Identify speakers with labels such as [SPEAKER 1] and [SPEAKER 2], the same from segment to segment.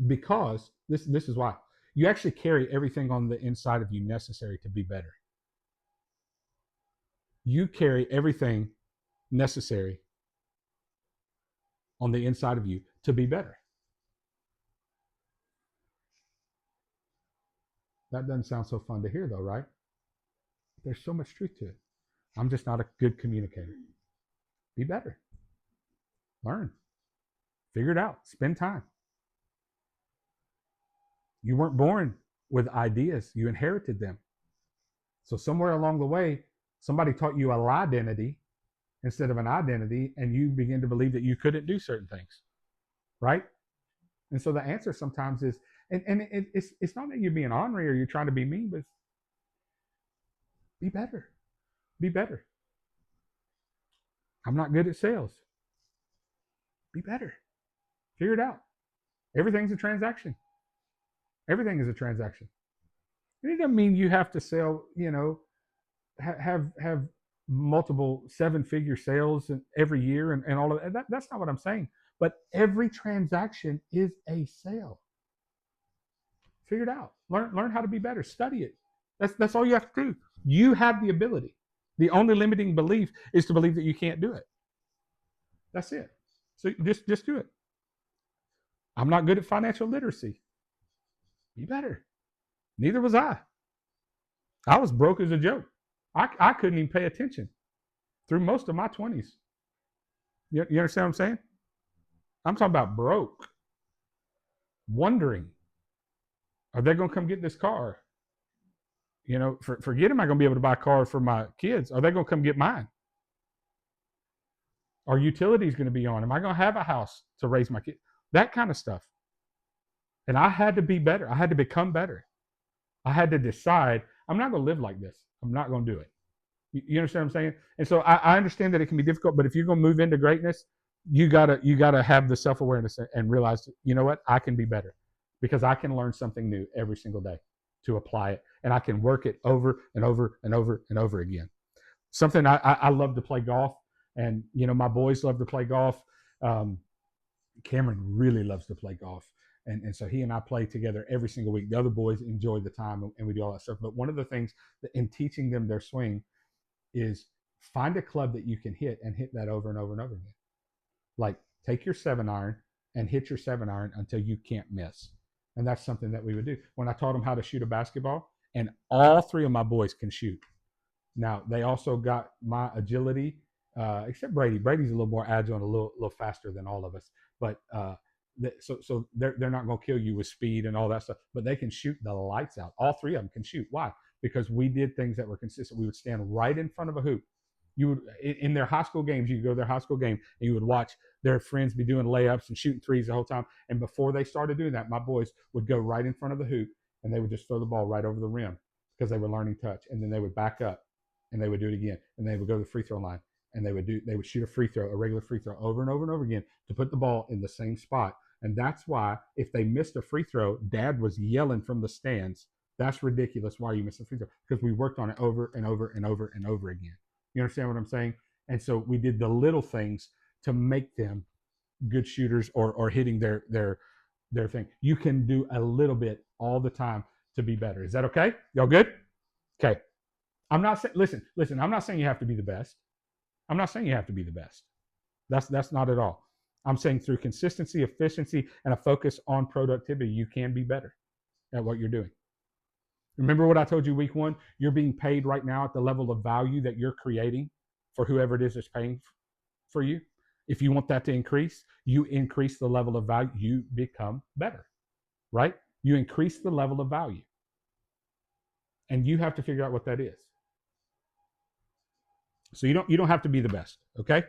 [SPEAKER 1] because this is why. You actually carry everything on the inside of you necessary to be better. You carry everything necessary on the inside of you to be better. That doesn't sound so fun to hear, though, right? There's so much truth to it. I'm just not a good communicator. Be better. Learn. Figure it out. Spend time. You weren't born with ideas, you inherited them. So, somewhere along the way, somebody taught you a identity instead of an identity, and you begin to believe that you couldn't do certain things, right? And so the answer sometimes is, it's not that you're being ornery or you're trying to be mean, but be better. Be better. I'm not good at sales. Be better. Figure it out. Everything's a transaction. Everything is a transaction. And it doesn't mean you have to sell, have multiple 7-figure sales every year and all of that. That's not what I'm saying. But every transaction is a sale. Figure it out. Learn how to be better. Study it. That's all you have to do. You have the ability. The only limiting belief is to believe that you can't do it. That's it. So just do it. I'm not good at financial literacy. Be better. Neither was I. I was broke as a joke. I couldn't even pay attention through most of my 20s. You understand what I'm saying? I'm talking about broke. Wondering, are they going to come get this car? Forget, am I going to be able to buy a car for my kids? Are they going to come get mine? Are utilities going to be on? Am I going to have a house to raise my kids? That kind of stuff. And I had to be better. I had to become better. I had to decide, I'm not going to live like this. I'm not going to do it. You understand what I'm saying? And so I understand that it can be difficult, but if you're going to move into greatness, you gotta have the self-awareness and realize, you know what, I can be better because I can learn something new every single day to apply it, and I can work it over and over and over and over again. Something I love to play golf, and my boys love to play golf. Cameron really loves to play golf, and so he and I play together every single week. The other boys enjoy the time, and we do all that stuff. But one of the things that in teaching them their swing is find a club that you can hit and hit that over and over and over again. Like, take your 7-iron and hit your 7-iron until you can't miss. And that's something that we would do. When I taught them how to shoot a basketball, and all 3 of my boys can shoot. Now, they also got my agility, except Brady. Brady's a little more agile and a little faster than all of us. But so they're not going to kill you with speed and all that stuff. But they can shoot the lights out. All 3 of them can shoot. Why? Because we did things that were consistent. We would stand right in front of a hoop. You would, in their high school games, you could go to their high school game and you would watch their friends be doing layups and shooting threes the whole time. And before they started doing that, my boys would go right in front of the hoop and they would just throw the ball right over the rim because they were learning touch. And then they would back up and they would do it again. And they would go to the free throw line and they would shoot a regular free throw over and over and over again to put the ball in the same spot. And that's why if they missed a free throw, Dad was yelling from the stands, "That's ridiculous. Why are you missing a free throw?" Because we worked on it over and over and over and over again. You understand what I'm saying? And so we did the little things to make them good shooters or hitting their thing. You can do a little bit all the time to be better. Is that okay? Y'all good? Okay. I'm not saying, listen, I'm not saying you have to be the best. I'm not saying you have to be the best. That's not at all. I'm saying through consistency, efficiency, and a focus on productivity, you can be better at what you're doing. Remember what I told you week 1? You're being paid right now at the level of value that you're creating for whoever it is that's paying for you. If you want that to increase, you increase the level of value, you become better, right? You increase the level of value. And you have to figure out what that is. So you don't have to be the best, okay?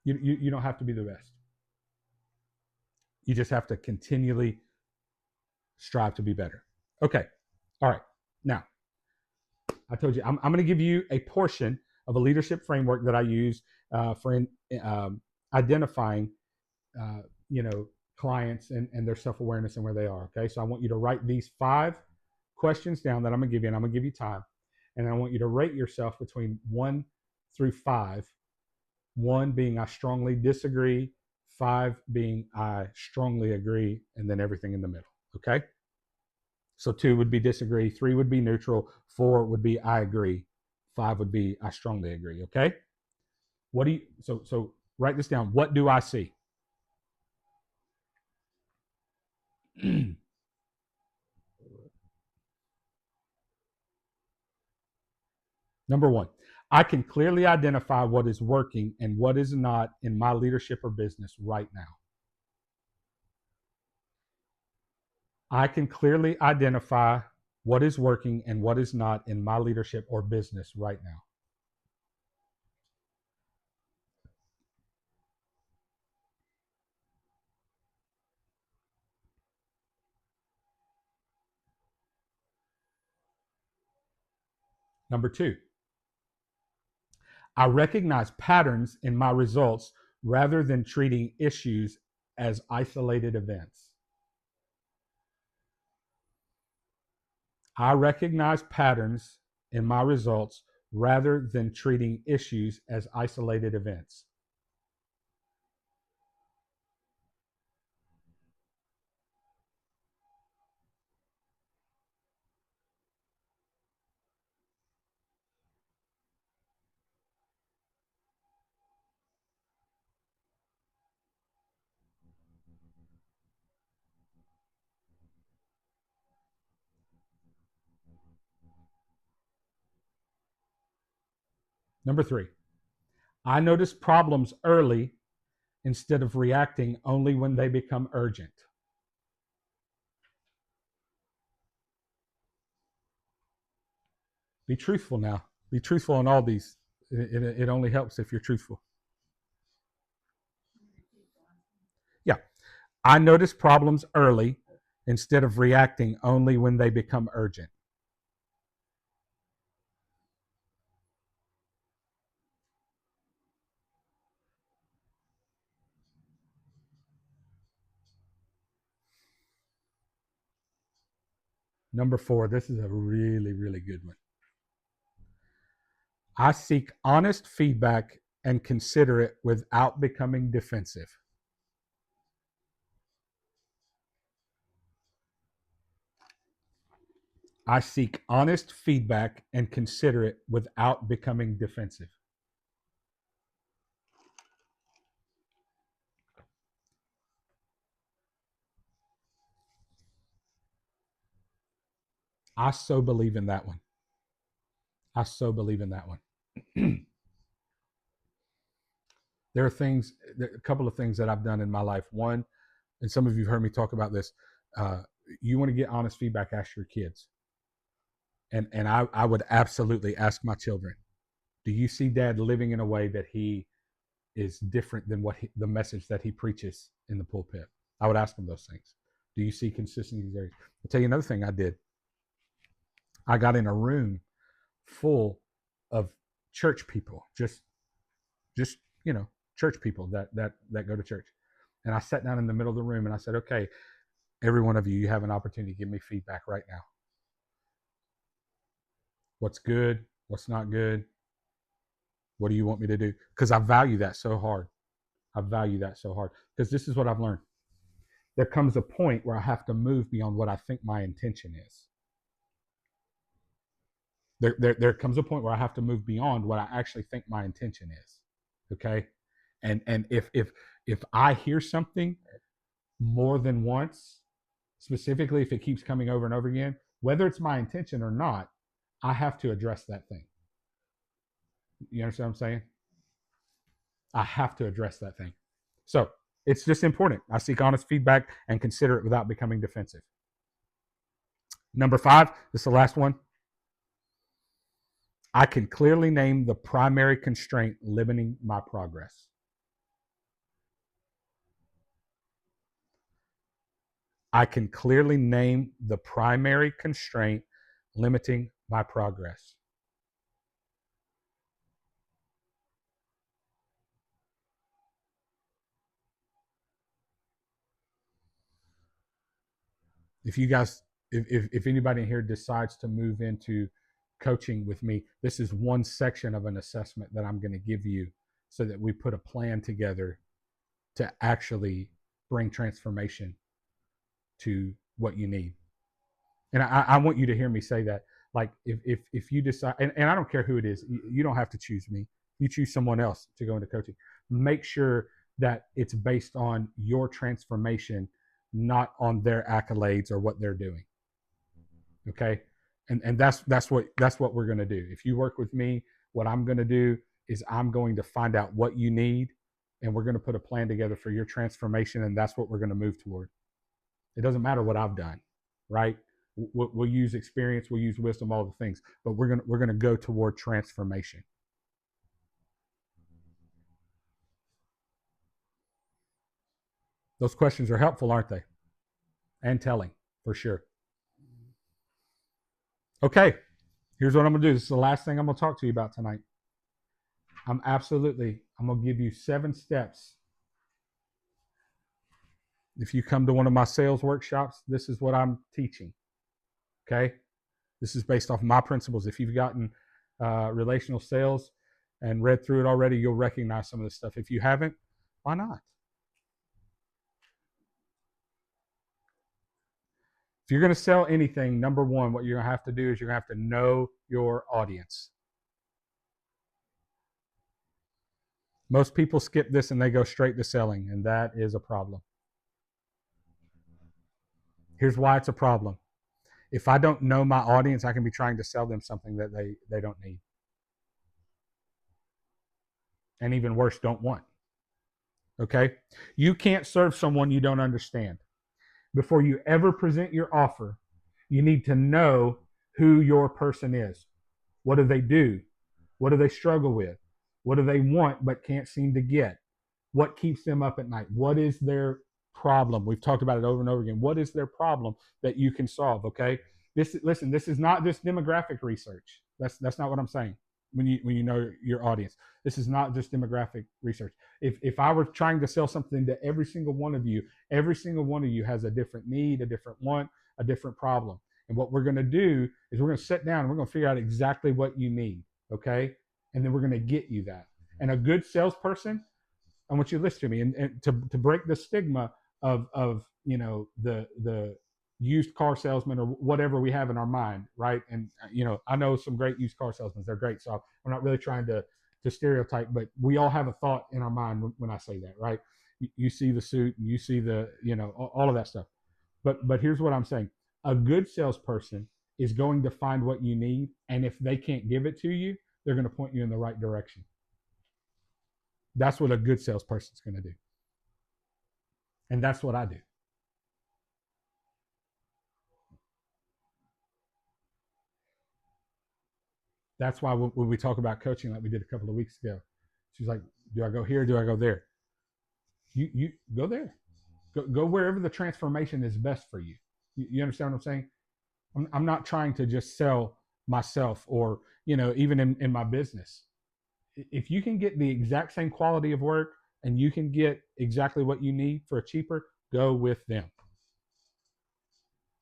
[SPEAKER 1] You don't have to be the best. You just have to continually strive to be better. Okay. All right. Now, I told you I'm going to give you a portion of a leadership framework that I use for identifying, clients and their self-awareness and where they are. Okay. So I want you to write these 5 questions down that I'm going to give you, and I'm going to give you time. And I want you to rate yourself between 1 through 5. 1 being I strongly disagree, 5 being I strongly agree, and then everything in the middle. Okay? So 2 would be disagree, 3 would be neutral, 4 would be I agree, 5 would be I strongly agree. Okay? What do you so write this down. What do I see? Number 1, I can clearly identify what is working and what is not in my leadership or business right now. I can clearly identify what is working and what is not in my leadership or business right now. Number 2, I recognize patterns in my results rather than treating issues as isolated events. I recognize patterns in my results rather than treating issues as isolated events. Number 3, I notice problems early instead of reacting only when they become urgent. Be truthful now. Be truthful on all these. It only helps if you're truthful. Yeah. I notice problems early instead of reacting only when they become urgent. Number 4, this is a really, really good one. I seek honest feedback and consider it without becoming defensive. I seek honest feedback and consider it without becoming defensive. I so believe in that one. I so believe in that one. There are things, a couple of things that I've done in my life. One, and some of you have heard me talk about this. Uh, you want to get honest feedback, ask your kids. And I would absolutely ask my children, do you see dad living in a way that he is different than the message that he preaches in the pulpit? I would ask them those things. Do you see consistency in these areas? I'll tell you another thing I did. I got in a room full of church people, just church people that go to church. And I sat down in the middle of the room and I said, okay, every one of you, you have an opportunity to give me feedback right now. What's good? What's not good? What do you want me to do? Because I value that so hard. I value that so hard. Because this is what I've learned. There comes a point where I have to move beyond what I think my intention is. There comes a point where I have to move beyond what I actually think my intention is. Okay. And if I hear something more than once, specifically if it keeps coming over and over again, whether it's my intention or not, I have to address that thing. You understand what I'm saying? I have to address that thing. So it's just important. I seek honest feedback and consider it without becoming defensive. Number 5, this is the last one. I can clearly name the primary constraint limiting my progress. I can clearly name the primary constraint limiting my progress. If you guys, if anybody in here decides to move into coaching with me, this is one section of an assessment that I'm going to give you so that we put a plan together to actually bring transformation to what you need. And I want you to hear me say that. Like if you decide, and I don't care who it is, you don't have to choose me. You choose someone else to go into coaching. Make sure that it's based on your transformation, not on their accolades or what they're doing. Okay, and that's what we're going to do. If you work with me, what I'm going to do is I'm going to find out what you need, and we're going to put a plan together for your transformation, and that's what we're going to move toward. It doesn't matter what I've done, right? We'll use experience, we'll use wisdom, all the things, but we're gonna go toward transformation. Those questions are helpful, aren't they? And telling, for sure. Okay, here's what I'm gonna do. This is the last thing I'm gonna talk to you about tonight. I'm gonna give you 7 steps. If you come to one of my sales workshops, this is what I'm teaching. Okay, this is based off my principles. If you've gotten relational sales and read through it already, you'll recognize some of this stuff. If you haven't, why not? If you're going to sell anything, number one, what you're going to have to do is you're going to have to know your audience. Most people skip this and they go straight to selling, and that is a problem. Here's why it's a problem. If I don't know my audience, I can be trying to sell them something that they don't need. And even worse, don't want. Okay? You can't serve someone you don't understand. Before you ever present your offer, you need to know who your person is. What do they do? What do they struggle with? What do they want but can't seem to get? What keeps them up at night? What is their problem? We've talked about it over and over again. What is their problem that you can solve? Okay. This is not just demographic research. That's not what I'm saying. When you know your audience, this is not just demographic research. If I were trying to sell something to every single one of you has a different need, a different want, a different problem. And what we're going to do is we're going to sit down and we're going to figure out exactly what you need. Okay. And then we're going to get you that. And a good salesperson, I want you to listen to me, and to break the stigma of the used car salesman or whatever we have in our mind, right? And I know some great used car salesmen; they're great. So I'm not really trying to stereotype, but we all have a thought in our mind when I say that, right? You see the suit, and you see the all of that stuff. But here's what I'm saying: a good salesperson is going to find what you need, and if they can't give it to you, they're going to point you in the right direction. That's what a good salesperson is going to do. And that's what I do. That's why when we talk about coaching, like we did a couple of weeks ago, she's like, do I go here? Do I go there? You go there. Go wherever the transformation is best for you. You understand what I'm saying? I'm not trying to just sell myself or, even in my business. If you can get the exact same quality of work and you can get exactly what you need for a cheaper, go with them.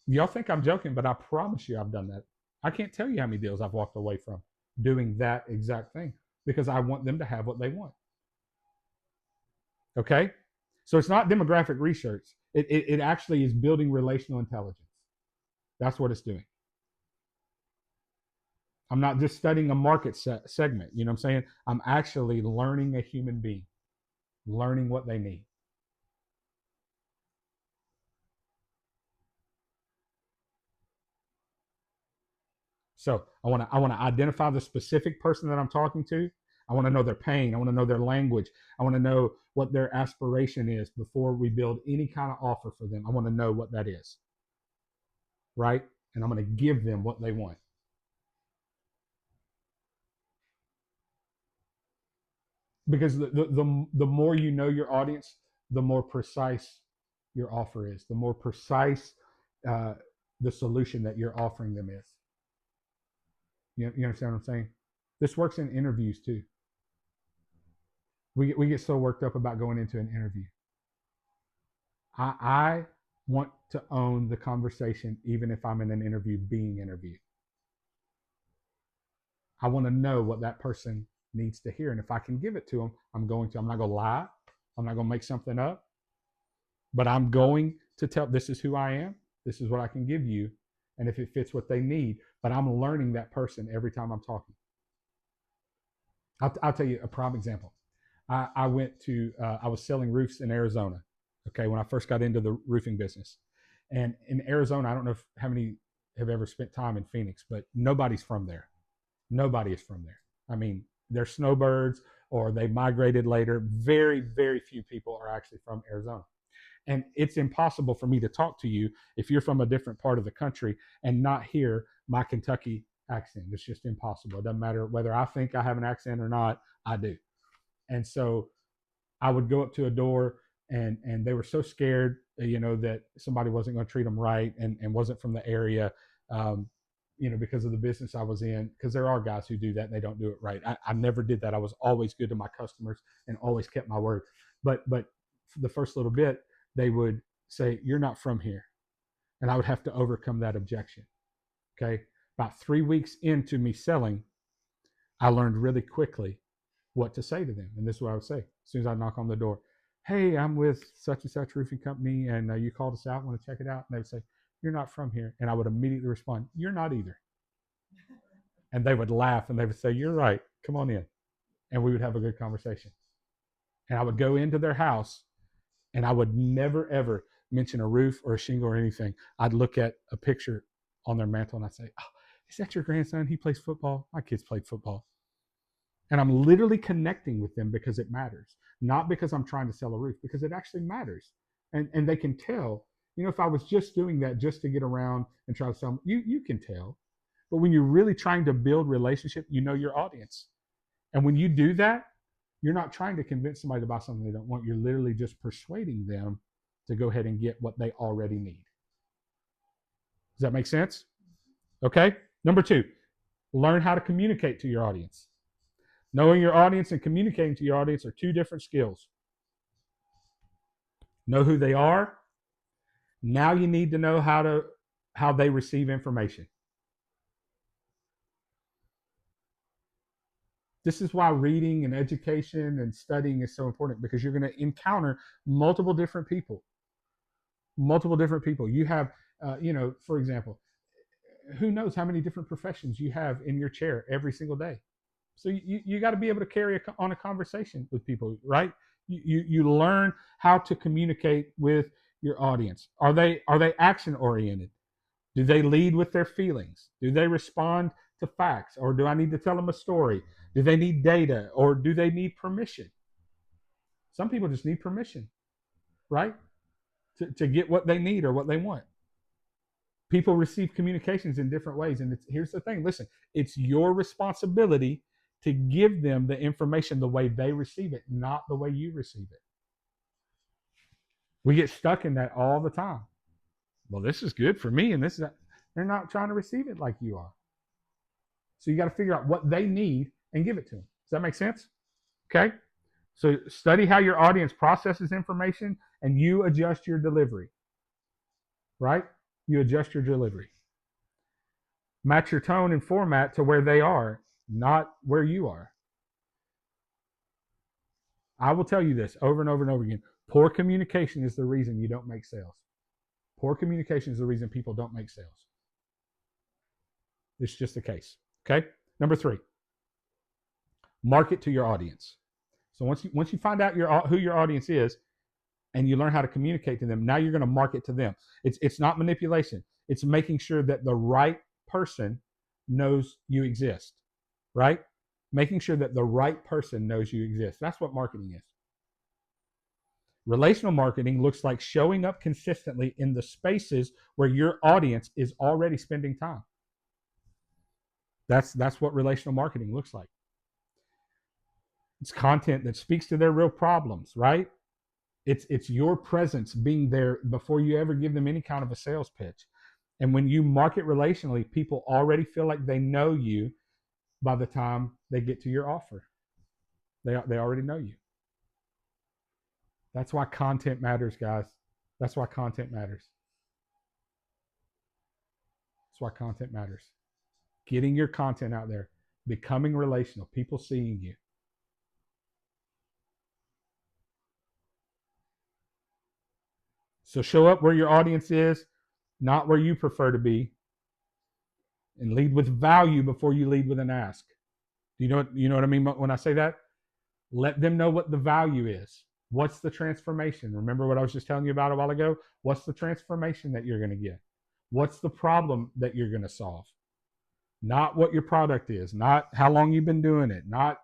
[SPEAKER 1] Y'all think I'm joking, but I promise you I've done that. I can't tell you how many deals I've walked away from doing that exact thing because I want them to have what they want. Okay? So it's not demographic research. It actually is building relational intelligence. That's what it's doing. I'm not just studying a market segment. You know what I'm saying? I'm actually learning a human being, learning what they need. So I want to identify the specific person that I'm talking to. I want to know their pain. I want to know their language. I want to know what their aspiration is before we build any kind of offer for them. I want to know what that is, right? And I'm going to give them what they want. Because the more you know your audience, the more precise your offer is, the more precise uh, the solution that you're offering them is. You understand what I'm saying? This works in interviews too. We get so worked up about going into an interview. I want to own the conversation, even if I'm in an interview being interviewed. I want to know what that person needs to hear. And if I can give it to them, I'm not going to lie. I'm not going to make something up, but I'm going to tell this is who I am. This is what I can give you. And if it fits what they need, but I'm learning that person every time I'm talking. I'll tell you a prime example. I went to, I was selling roofs in Arizona, okay, when I first got into the roofing business. And in Arizona, I don't know how many have ever spent time in Phoenix, but nobody's from there. Nobody is from there. I mean, they're snowbirds or they migrated later. Very, very few people are actually from Arizona. And it's impossible for me to talk to you if you're from a different part of the country and not hear my Kentucky accent. It's just impossible. It doesn't matter whether I think I have an accent or not, I do. And so I would go up to a door and they were so scared, that somebody wasn't going to treat them right and wasn't from the area, um, because of the business I was in. Because there are guys who do that and they don't do it right. I never did that. I was always good to my customers and always kept my word. But for the first little bit, they would say, "You're not from here," and I would have to overcome that objection. Okay, about 3 weeks into me selling, I learned really quickly what to say to them. And this is what I would say as soon as I knock on the door. "Hey, I'm with such and such roofing company, and you called us out, want to check it out?" And they would say, "You're not from here." And I would immediately respond, "You're not either." And they would laugh and they would say, "You're right. Come on in." And we would have a good conversation. And I would go into their house and I would never, ever mention a roof or a shingle or anything. I'd look at a picture on their mantle and I'd say, "Oh, is that your grandson? He plays football. My kids played football." And I'm literally connecting with them because it matters, not because I'm trying to sell a roof, because it actually matters. And they can tell, if I was just doing that just to get around and try to sell them, you can tell. But when you're really trying to build relationship, you know your audience. And when you do that, you're not trying to convince somebody to buy something they don't want. You're literally just persuading them to go ahead and get what they already need. Does that make sense? Okay. Number 2, learn how to communicate to your audience. Knowing your audience and communicating to your audience are 2 different skills. Know who they are. Now you need to know how they receive information. This is why reading and education and studying is so important, because you're going to encounter multiple different people. Multiple different people. You have, for example, who knows how many different professions you have in your chair every single day. So you got to be able to carry on a conversation with people, right? You learn how to communicate with your audience. Are they action oriented? Do they lead with their feelings? Do they respond to facts, or do I need to tell them a story? Do they need data, or do they need permission? Some people just need permission, right? To get what they need or what they want. People receive communications in different ways. And here's the thing, listen, it's your responsibility to give them the information the way they receive it, not the way you receive it. We get stuck in that all the time. Well, this is good for me, and this is that. They're not trying to receive it like you are. So you got to figure out what they need and give it to them. Does that make sense? Okay. So study how your audience processes information and you adjust your delivery, right? You adjust your delivery. Match your tone and format to where they are, not where you are. I will tell you this over and over and over again. Poor communication is the reason you don't make sales. Poor communication is the reason people don't make sales. It's just the case. Okay. Number 3, market to your audience. So once you find out who your audience is and you learn how to communicate to them, now you're going to market to them. It's not manipulation. It's making sure that the right person knows you exist, right? Making sure that the right person knows you exist. That's what marketing is. Relational marketing looks like showing up consistently in the spaces where your audience is already spending time. That's what relational marketing looks like. It's content that speaks to their real problems, right? It's your presence being there before you ever give them any kind of a sales pitch. And when you market relationally, people already feel like they know you by the time they get to your offer. They already know you. That's why content matters, guys. That's why content matters. That's why content matters. Getting your content out there, becoming relational, people seeing you. So show up where your audience is, not where you prefer to be, and lead with value before you lead with an ask. You know what I mean when I say that? Let them know what the value is. What's the transformation? Remember what I was just telling you about a while ago? What's the transformation that you're going to get? What's the problem that you're going to solve? Not what your product is, not how long you've been doing it, not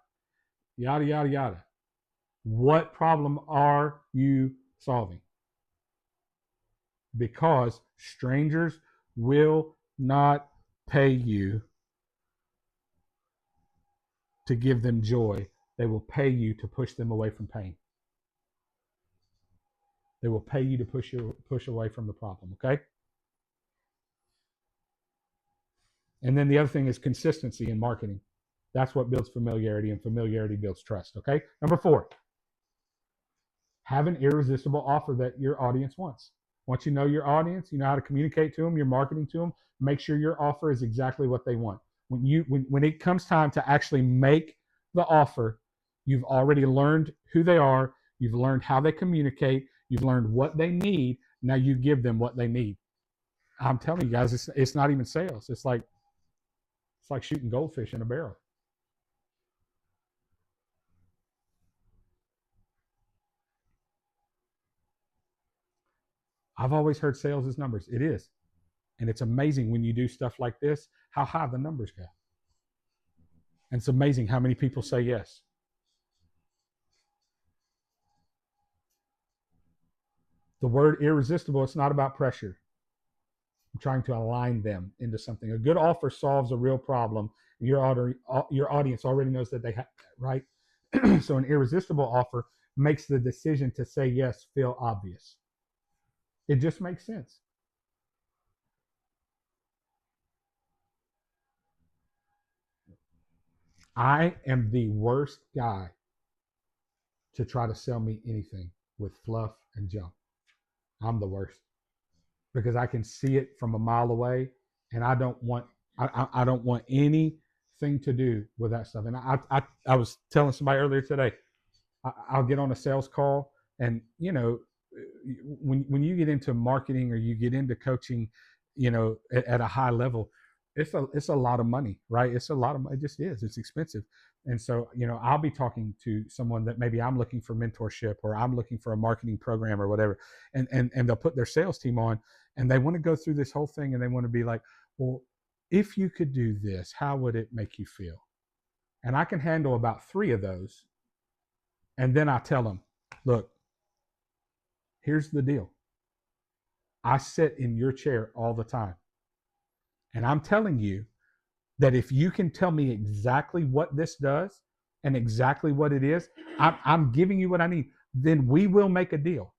[SPEAKER 1] yada, yada, yada. What problem are you solving? Because strangers will not pay you to give them joy. They will pay you to push them away from pain. They will pay you to push away from the problem, okay? And then the other thing is consistency in marketing. That's what builds familiarity, and familiarity builds trust, okay? Number 4, have an irresistible offer that your audience wants. Once you know your audience, you know how to communicate to them, you're marketing to them, make sure your offer is exactly what they want. When it comes time to actually make the offer, you've already learned who they are, you've learned how they communicate, you've learned what they need. Now you give them what they need. I'm telling you guys, it's not even sales. It's like shooting goldfish in a barrel. I've always heard sales is numbers. It is. And it's amazing when you do stuff like this, how high the numbers go. And it's amazing how many people say yes. The word irresistible, it's not about pressure. I'm trying to align them into something. A good offer solves a real problem. Your audience already knows that they have that, right? So an irresistible offer makes the decision to say yes feel obvious. It just makes sense. I am the worst guy to try to sell me anything with fluff and junk. I'm the worst because I can see it from a mile away, and I don't want anything to do with that stuff. And I was telling somebody earlier today, I'll get on a sales call, and when you get into marketing or you get into coaching, at a high level, it's a lot of money, right? It's a lot of money. It just is. It's expensive. And so, I'll be talking to someone that maybe I'm looking for mentorship, or I'm looking for a marketing program or whatever, and they'll put their sales team on, and they want to go through this whole thing, and they want to be like, well, if you could do this, how would it make you feel? And I can handle about 3 of those. And then I tell them, look, here's the deal. I sit in your chair all the time. And I'm telling you that if you can tell me exactly what this does and exactly what it is, I'm giving you what I need. Then we will make a deal.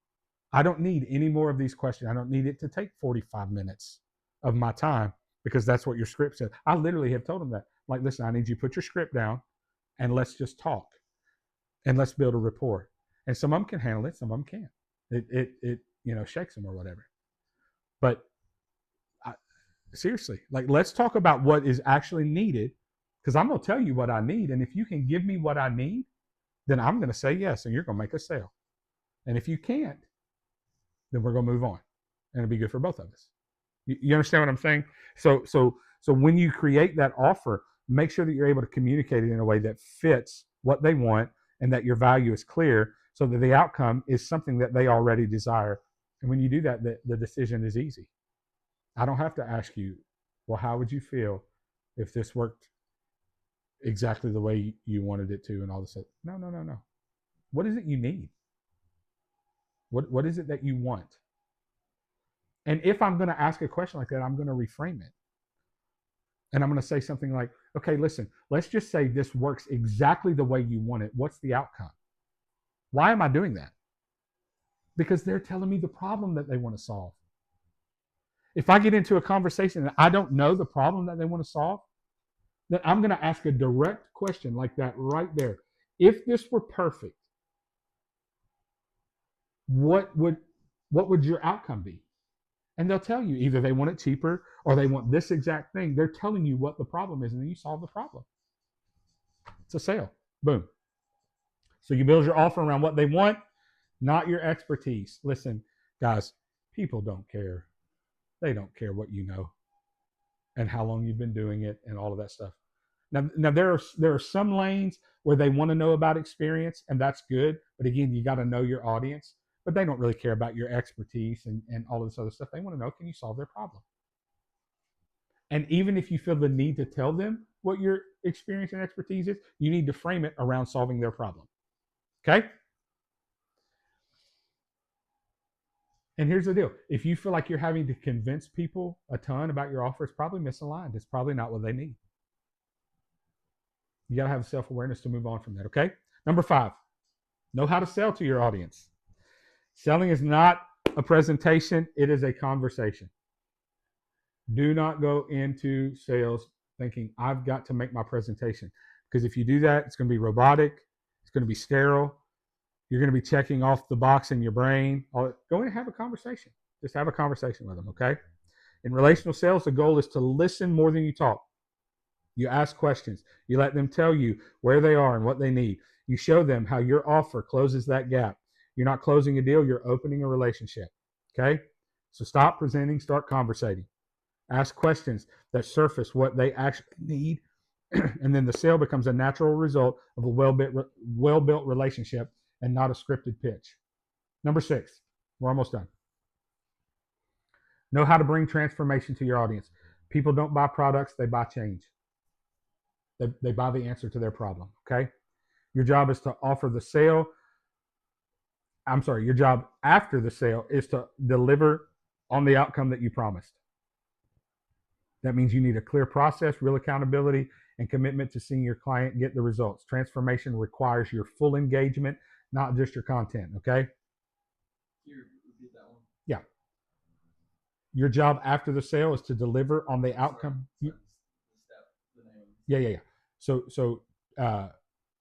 [SPEAKER 1] I don't need any more of these questions. I don't need it to take 45 minutes of my time, because that's what your script says. I literally have told them that. Like, listen, I need you to put your script down and let's just talk and let's build a rapport. And some of them can handle it, some of them can't. It shakes them or whatever. But I, seriously, like, let's talk about what is actually needed, because I'm going to tell you what I need. And if you can give me what I need, then I'm going to say yes, and you're going to make a sale. And if you can't, then we're going to move on, and it'll be good for both of us. You understand what I'm saying? So when you create that offer, make sure that you're able to communicate it in a way that fits what they want, and that your value is clear, so that the outcome is something that they already desire. And when you do that, the decision is easy. I don't have to ask you, well, how would you feel if this worked exactly the way you wanted it to, and all this? No, no, no, no. What is it you need? What is it that you want? And if I'm going to ask a question like that, I'm going to reframe it. And I'm going to say something like, okay, listen, let's just say this works exactly the way you want it. What's the outcome? Why am I doing that? Because they're telling me the problem that they want to solve. If I get into a conversation and I don't know the problem that they want to solve, then I'm going to ask a direct question like that right there. If this were perfect, what would your outcome be? And they'll tell you either they want it cheaper or they want this exact thing. They're telling you what the problem is, and then you solve the problem. It's a sale. Boom. So you build your offer around what they want, not your expertise. Listen, guys, People don't care. They don't care what you know and how long you've been doing it and all of that stuff. Now there are some lanes where they want to know about experience, and that's good. But again, you got to know your audience. But they don't really care about your expertise and all of this other stuff. They want to know, can you solve their problem? And even if you feel the need to tell them what your experience and expertise is, you need to frame it around solving their problem. Okay? And here's the deal. If you feel like you're having to convince people a ton about your offer, it's probably misaligned. It's probably not what they need. You got to have self-awareness to move on from that, okay? Number 5, know how to sell to your audience. Selling is not a presentation, it is a conversation. Do not go into sales thinking, I've got to make my presentation. Because if you do that, it's going to be robotic, it's going to be sterile, you're going to be checking off the box in your brain. Go in and have a conversation. Just have a conversation with them, okay? In relational sales, the goal is to listen more than you talk. You ask questions. You let them tell you where they are and what they need. You show them how your offer closes that gap. You're not closing a deal, you're opening a relationship, okay? So stop presenting, start conversating. Ask questions that surface what they actually need, and then the sale becomes a natural result of a well-built relationship and not a scripted pitch. Number 6, we're almost done. Know how to bring transformation to your audience. People don't buy products, they buy change. They buy the answer to their problem, okay? Your job is to offer the sale. Your job after the sale is to deliver on the outcome that you promised. That means you need a clear process, real accountability, and commitment to seeing your client get the results. Transformation requires your full engagement, not just your content, okay? Can you repeat that one? Yeah. Your job after the sale is to deliver on the outcome. Yeah. So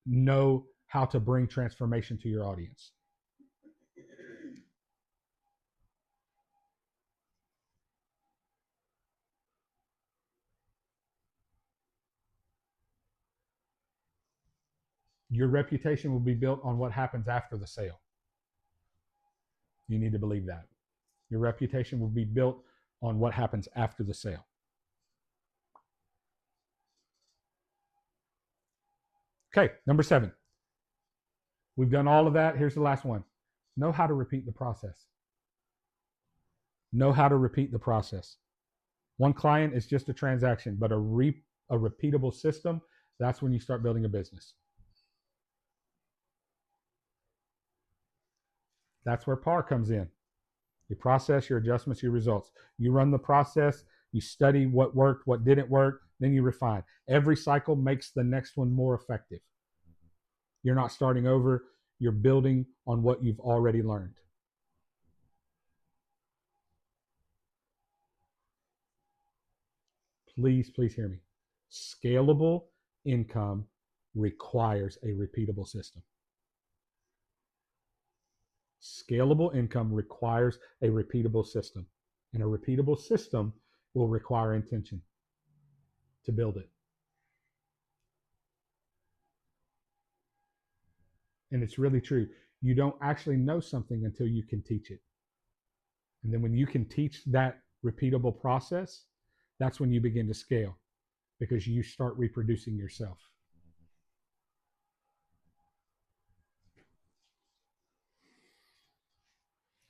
[SPEAKER 1] know how to bring transformation to your audience. Your reputation will be built on what happens after the sale. You need to believe that. Your reputation will be built on what happens after the sale. Okay, number 7. We've done all of that. Here's the last one. Know how to repeat the process. Know how to repeat the process. One client is just a transaction, but a repeatable system, that's when you start building a business. That's where PAR comes in. Your process, your adjustments, your results. You run the process, you study what worked, what didn't work, then you refine. Every cycle makes the next one more effective. You're not starting over, you're building on what you've already learned. Please hear me. Scalable income requires a repeatable system. Scalable income requires a repeatable system. And a repeatable system will require intention to build it. And it's really true. You don't actually know something until you can teach it. And then when you can teach that repeatable process, that's when you begin to scale because you start reproducing yourself.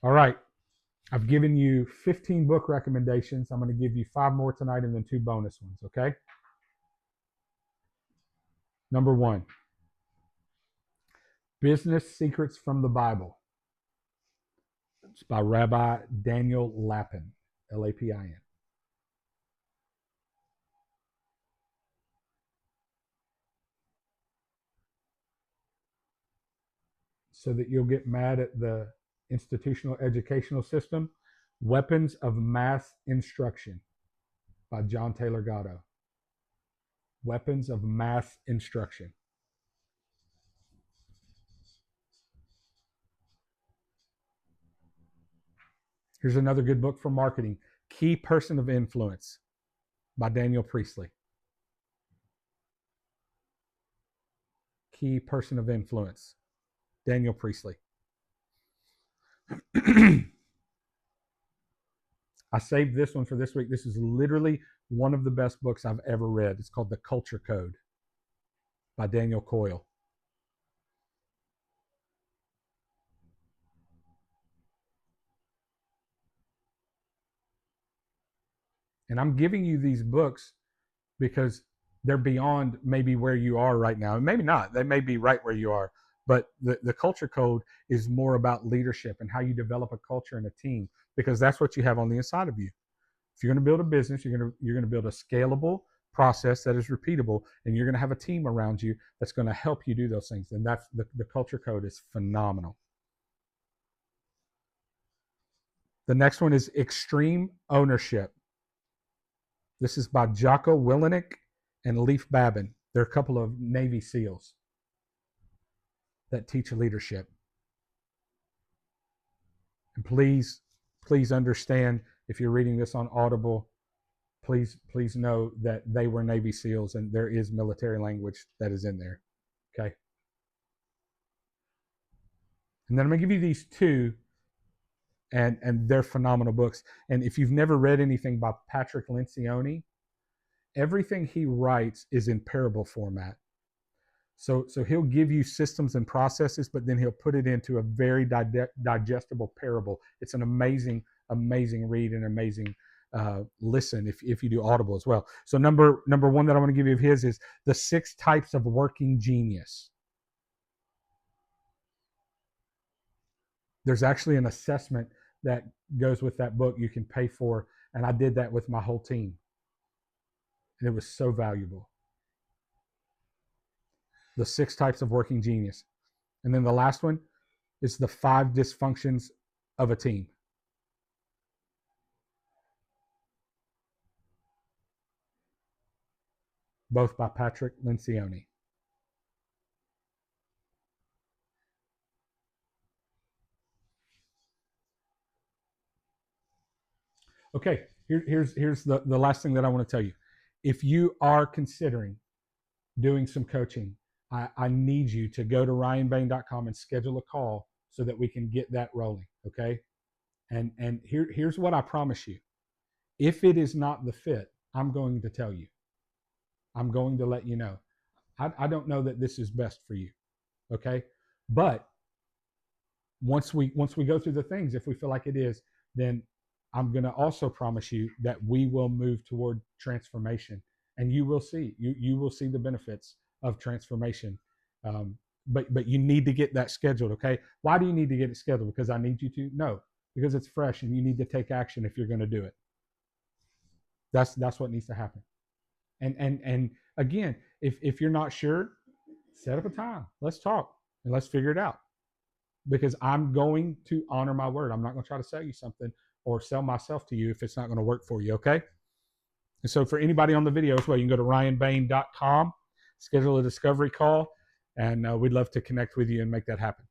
[SPEAKER 1] All right. I've given you 15 book recommendations. I'm going to give you 5 more tonight and then 2 bonus ones, okay? Number 1, Business Secrets from the Bible. It's by Rabbi Daniel Lapin, Lapin. So that you'll get mad at the institutional educational system. Weapons of Mass Instruction by John Taylor Gatto. Weapons of Mass Instruction. Here's another good book for marketing, Key Person of Influence by Daniel Priestley. Key Person of Influence, Daniel Priestley. I saved this one for this week. This is literally one of the best books I've ever read. It's called The Culture Code by Daniel Coyle. And I'm giving you these books because they're beyond maybe where you are right now. And maybe not. They may be right where you are. But the culture code is more about leadership and how you develop a culture and a team, because that's what you have on the inside of you. If you're going to build a business, you're going to build a scalable process that is repeatable, and you're going to have a team around you that's going to help you do those things. And that's the culture code is phenomenal. The next one is Extreme Ownership. This is by Jocko Willenick and Leif Babin. They're a couple of Navy SEALs that teach leadership. And please understand, if you're reading this on Audible, please know that they were Navy SEALs and there is military language that is in there. Okay. And then I'm going to give you these two, and they're phenomenal books. And if you've never read anything by Patrick Lencioni, everything he writes is in parable format. So he'll give you systems and processes, but then he'll put it into a very digestible parable. It's an amazing read and amazing listen if you do Audible as well. So number one that I want to give you of his is The 6 Types of Working Genius. There's actually an assessment that goes with that book you can pay for, and I did that with my whole team, and it was so valuable. The 6 Types of Working Genius. And then the last one is The 5 Dysfunctions of a Team. Both by Patrick Lencioni. Okay, here's the last thing that I want to tell you. If you are considering doing some coaching, I need you to go to ryanbain.com and schedule a call so that we can get that rolling. Okay. And here's what I promise you. If it is not the fit, I'm going to tell you. I'm going to let you know. I don't know that this is best for you. Okay. But once we go through the things, if we feel like it is, then I'm going to also promise you that we will move toward transformation, and you will see you will see the benefits of transformation. But you need to get that scheduled. Okay. Why do you need to get it scheduled? Because I need you to? No, because it's fresh and you need to take action if you're going to do it. That's what needs to happen. And again, if you're not sure, set up a time. Let's talk and let's figure it out. Because I'm going to honor my word. I'm not going to try to sell you something or sell myself to you if it's not going to work for you. Okay. And so for anybody on the video as well, you can go to ryanbain.com, schedule a discovery call, and we'd love to connect with you and make that happen.